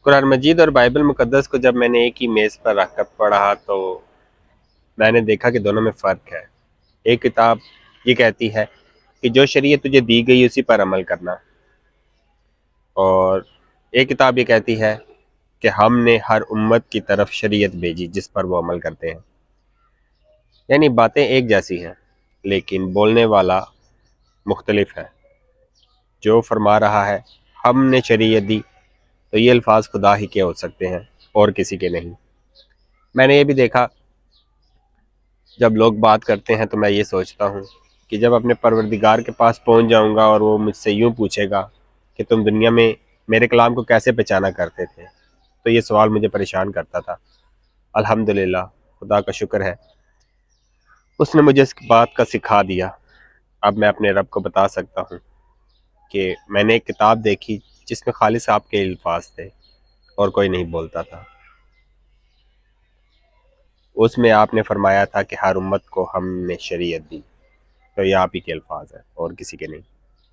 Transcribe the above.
قرآن مجید اور بائبل مقدس کو جب میں نے ایک ہی میز پر رکھ کر پڑھا تو میں نے دیکھا کہ دونوں میں فرق ہے۔ ایک کتاب یہ کہتی ہے کہ جو شریعت تجھے دی گئی اسی پر عمل کرنا، اور ایک کتاب یہ کہتی ہے کہ ہم نے ہر امت کی طرف شریعت بھیجی جس پر وہ عمل کرتے ہیں۔ یعنی باتیں ایک جیسی ہیں لیکن بولنے والا مختلف ہے۔ جو فرما رہا ہے ہم نے شریعت دی تو یہ الفاظ خدا ہی کے ہو سکتے ہیں اور کسی کے نہیں۔ میں نے یہ بھی دیکھا جب لوگ بات کرتے ہیں تو میں یہ سوچتا ہوں کہ جب اپنے پروردگار کے پاس پہنچ جاؤں گا اور وہ مجھ سے یوں پوچھے گا کہ تم دنیا میں میرے کلام کو کیسے پہچانا کرتے تھے، تو یہ سوال مجھے پریشان کرتا تھا۔ الحمدللہ، خدا کا شکر ہے، اس نے مجھے اس بات کا سکھا دیا۔ اب میں اپنے رب کو بتا سکتا ہوں کہ میں نے ایک کتاب دیکھی جس میں خالص آپ کے الفاظ تھے اور کوئی نہیں بولتا تھا۔ اس میں آپ نے فرمایا تھا کہ ہر امت کو ہم نے شریعت دی، تو یہ آپ ہی کے الفاظ ہیں اور کسی کے نہیں۔